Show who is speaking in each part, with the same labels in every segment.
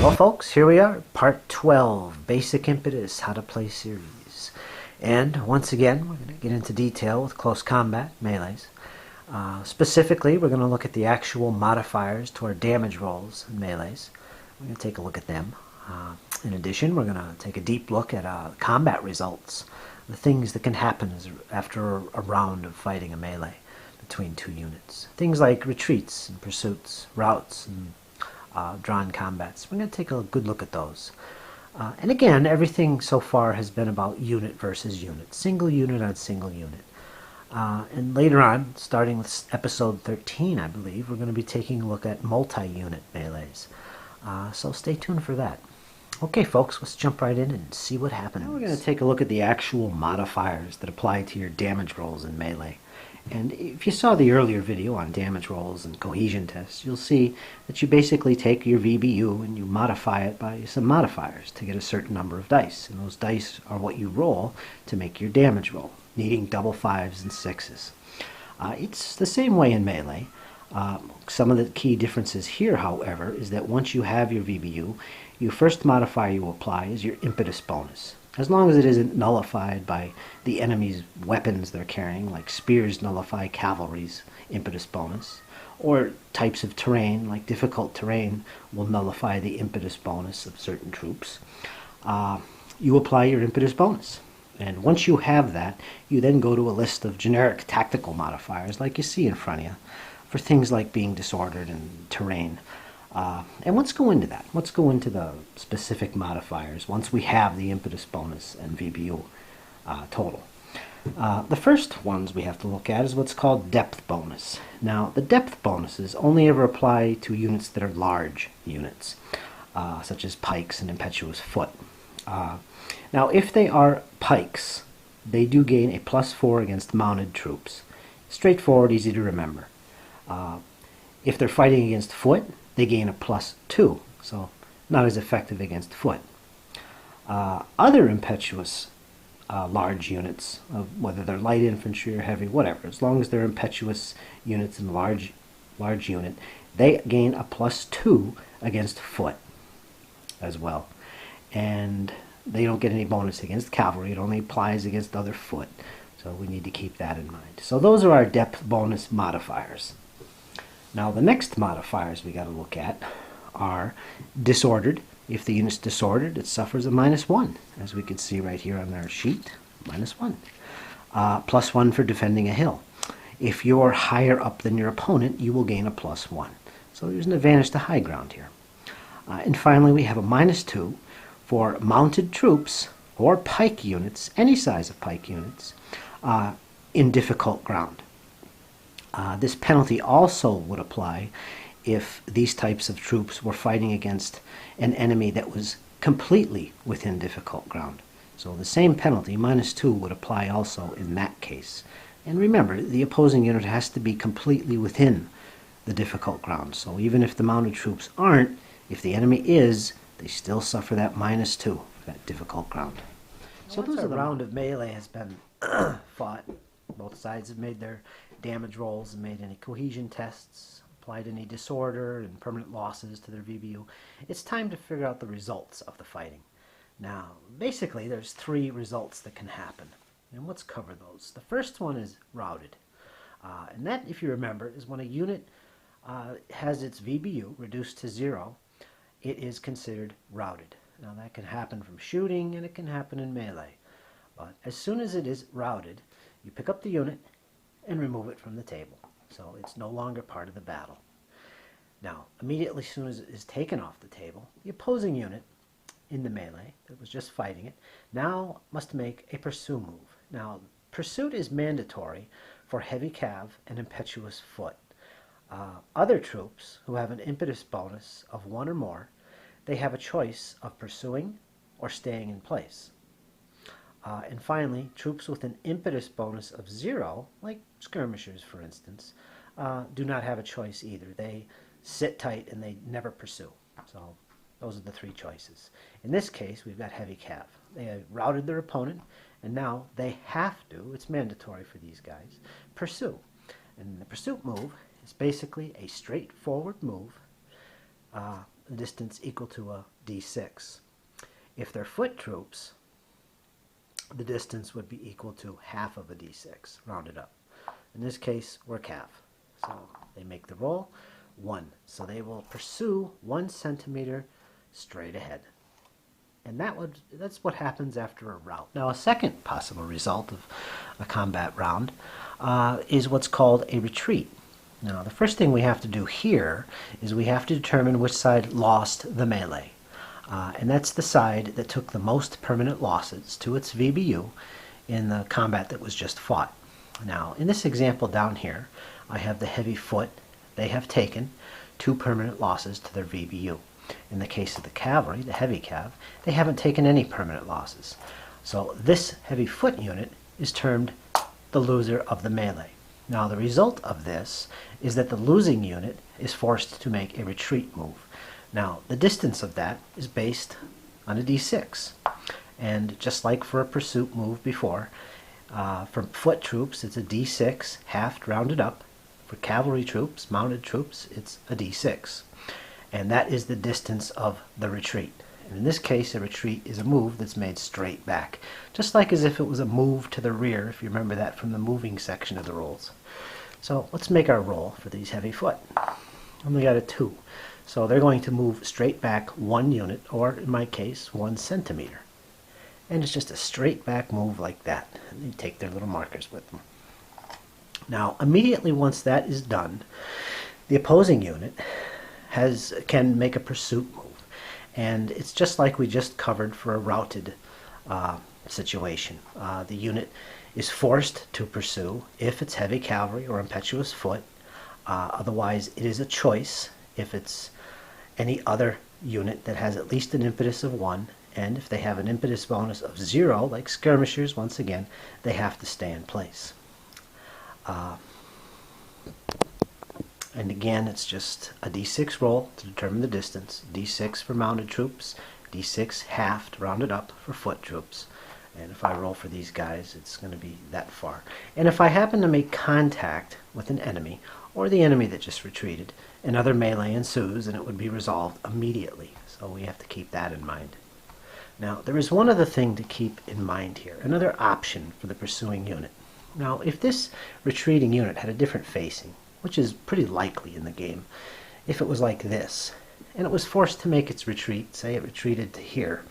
Speaker 1: Well folks, here we are, part 12, Basic Impetus, How to Play Series. And once again, we're going to get into detail with close combat, melees. Specifically, we're going to look at the actual modifiers to our damage rolls in melees. We're going to take a look at them. In addition, we're going to take a deep look at combat results, the things that can happen after a round of fighting a melee between two units. Things like retreats and pursuits, routs, and drawn combats. We're going to take a good look at those. And again, everything so far has been about unit versus unit, single unit on single unit. And later on, starting with episode 13, I believe, we're going to be taking a look at multi-unit melees. So stay tuned for that. Okay, folks, let's jump right in and see what happens. Now we're going to take a look at the actual modifiers that apply to your damage rolls in melee. And if you saw the earlier video on damage rolls and cohesion tests, you'll see that you basically take your VBU and you modify it by some modifiers to get a certain number of dice. And those dice are what you roll to make your damage roll, needing double 5s and 6s. It's the same way in melee. Some of the key differences here, however, is that once you have your VBU, your first modifier you apply is your impetus bonus. As long as it isn't nullified by the enemy's weapons they're carrying, like spears nullify cavalry's impetus bonus, or types of terrain, like difficult terrain, will nullify the impetus bonus of certain troops, you apply your impetus bonus. And once you have that, you then go to a list of generic tactical modifiers, like you see in front of you, for things like being disordered and terrain. And let's go into that. Let's go into the specific modifiers once we have the impetus bonus and VBU total. The first ones we have to look at is what's called depth bonus. Now, the depth bonuses only ever apply to units that are large units, such as pikes and impetuous foot. Now, if they are pikes, they do gain a +4 against mounted troops. Straightforward, easy to remember. If they're fighting against foot, they gain a +2, so not as effective against foot. Other impetuous large units, whether they're light infantry or heavy, whatever, as long as they're impetuous units in large unit, they gain a +2 against foot as well. And they don't get any bonus against cavalry. It only applies against other foot, so we need to keep that in mind. So those are our depth bonus modifiers. Now the next modifiers we got to look at are disordered. If the unit's disordered, it suffers a -1, as we can see right here on our sheet, -1. +1 for defending a hill. If you're higher up than your opponent, you will gain a +1. So there's an advantage to high ground here. And finally, we have a -2 for mounted troops or pike units, any size of pike units, in difficult ground. This penalty also would apply if these types of troops were fighting against an enemy that was completely within difficult ground. So the same penalty, -2, would apply also in that case. And remember, the opposing unit has to be completely within the difficult ground. So even if the mounted troops aren't, if the enemy is, they still suffer that -2 for that difficult ground. So once a round of melee has been fought, both sides have made their damage rolls and made any cohesion tests, applied any disorder and permanent losses to their VBU. It's time to figure out the results of the fighting. Now, basically, there's 3 results that can happen, and let's cover those. The first one is routed, and that, if you remember, is when a unit has its VBU reduced to 0, it is considered routed. Now, that can happen from shooting, and it can happen in melee. But as soon as it is routed, you pick up the unit and remove it from the table. So it's no longer part of the battle. Now, immediately as soon as it is taken off the table, the opposing unit in the melee that was just fighting it now must make a pursue move. Now, pursuit is mandatory for heavy cav and impetuous foot. Other troops who have an impetus bonus of 1 or more, they have a choice of pursuing or staying in place. And finally, troops with an impetus bonus of 0, like skirmishers for instance, do not have a choice either. They sit tight and they never pursue. So those are the 3 choices. In this case, we've got heavy cav. They have routed their opponent, and now they have to, it's mandatory for these guys, pursue. And the pursuit move is basically a straightforward move a distance equal to a d6. If they're foot troops, the distance would be equal to half of a d6, rounded up. In this case, we're cav. So they make the roll, 1. So they will pursue 1 centimeter straight ahead. And that's what happens after a rout. Now, a second possible result of a combat round is what's called a retreat. Now, the first thing we have to do here is we have to determine which side lost the melee. And that's the side that took the most permanent losses to its VBU in the combat that was just fought. Now, in this example down here, I have the heavy foot. They have taken 2 permanent losses to their VBU. In the case of the cavalry, the heavy cav, they haven't taken any permanent losses. So this heavy foot unit is termed the loser of the melee. Now, the result of this is that the losing unit is forced to make a retreat move. Now, the distance of that is based on a d6. And just like for a pursuit move before, for foot troops, it's a d6, halved, rounded up. For cavalry troops, mounted troops, it's a d6. And that is the distance of the retreat. And in this case, a retreat is a move that's made straight back, just like as if it was a move to the rear, if you remember that from the moving section of the rolls. So let's make our roll for these heavy foot. And we got a 2. So they're going to move straight back 1 unit, or in my case, 1 centimeter. And it's just a straight back move like that. And they take their little markers with them. Now, immediately once that is done, the opposing unit can make a pursuit move. And it's just like we just covered for a routed situation. The unit is forced to pursue if it's heavy cavalry or impetuous foot. Otherwise, it is a choice if it's any other unit that has at least an impetus of 1. And if they have an impetus bonus of 0, like skirmishers, once again, they have to stay in place. And again, it's just a d6 roll to determine the distance. d6 for mounted troops, d6 halved, rounded up for foot troops. And if I roll for these guys, it's going to be that far. And if I happen to make contact with an enemy, or the enemy that just retreated, another melee ensues, and it would be resolved immediately. So we have to keep that in mind. Now, there is one other thing to keep in mind here, another option for the pursuing unit. Now, if this retreating unit had a different facing, which is pretty likely in the game, if it was like this, and it was forced to make its retreat, say it retreated to here,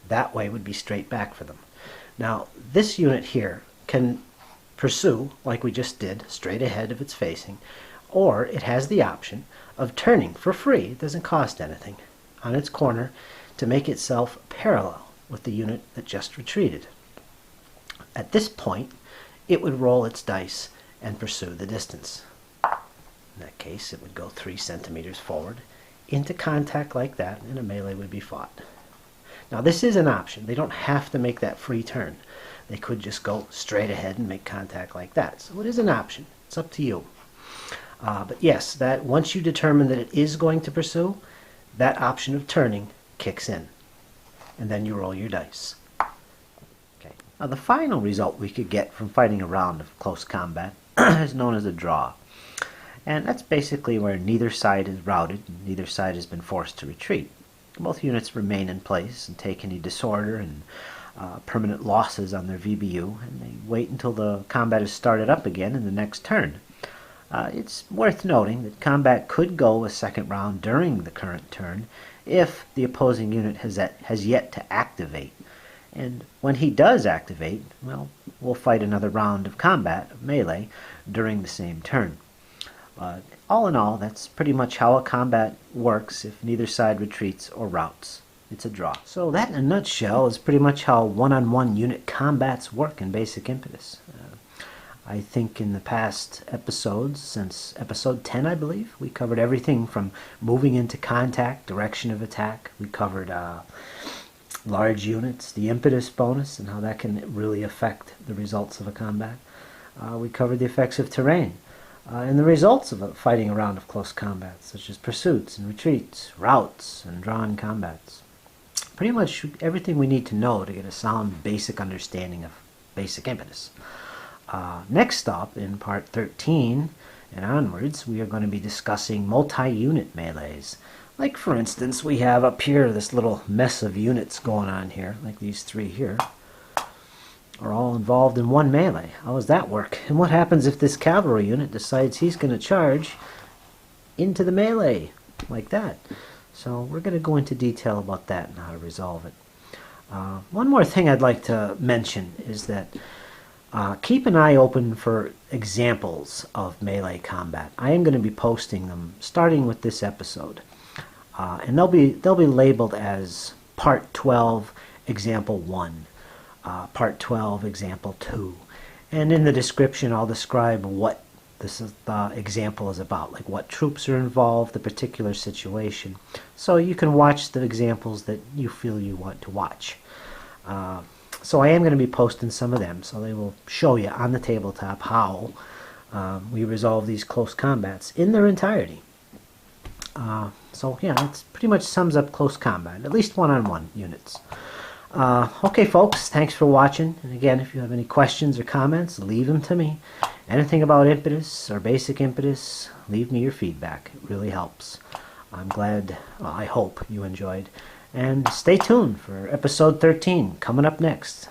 Speaker 1: that way would be straight back for them. Now, this unit here can pursue, like we just did, straight ahead of its facing, or it has the option of turning for free, it doesn't cost anything, on its corner to make itself parallel with the unit that just retreated. At this point, it would roll its dice and pursue the distance. In that case, it would go 3 centimeters forward into contact like that, and a melee would be fought. Now, this is an option. They don't have to make that free turn. They could just go straight ahead and make contact like that. So it is an option. It's up to you. But yes, that once you determine that it is going to pursue, that option of turning kicks in. And then you roll your dice. Okay. Now, the final result we could get from fighting a round of close combat is known as a draw. And that's basically where neither side is routed, and neither side has been forced to retreat. Both units remain in place and take any disorder and permanent losses on their VBU, and they wait until the combat is started up again in the next turn. It's worth noting that combat could go a second round during the current turn if the opposing unit has yet to activate. And when he does activate, well, we'll fight another round of combat, of melee, during the same turn. All in all, that's pretty much how a combat works if neither side retreats or routs. It's a draw. So that, in a nutshell, is pretty much how one-on-one unit combats work in Basic Impetus. I think in the past episodes, since episode 10, I believe, we covered everything from moving into contact, direction of attack. We covered large units, the impetus bonus, and how that can really affect the results of a combat. We covered the effects of terrain. And the results of fighting a round of close combat, such as pursuits and retreats, routs, and drawn combats. Pretty much everything we need to know to get a sound basic understanding of Basic Impetus. Next up, in part 13 and onwards, we are going to be discussing multi-unit melees, Like for instance, we have up here this little mess of units going on here, like these three here, are all involved in one melee. How does that work? And what happens if this cavalry unit decides he's going to charge into the melee, like that? So we're going to go into detail about that and how to resolve it. One more thing I'd like to mention is that keep an eye open for examples of melee combat. I am going to be posting them starting with this episode. And they'll be labeled as Part 12, Example 1, Part 12, Example 2. And in the description, I'll describe what this example is about, like what troops are involved, the particular situation. So you can watch the examples that you feel you want to watch. So I am going to be posting some of them, so they will show you on the tabletop how we resolve these close combats in their entirety. So yeah, it pretty much sums up close combat, at least one-on-one units. Okay folks, thanks for watching, and again, if you have any questions or comments, leave them to me. Anything about Impetus or Basic Impetus, leave me your feedback. It really helps. I'm glad, well, I hope you enjoyed, and stay tuned for episode 13 coming up next.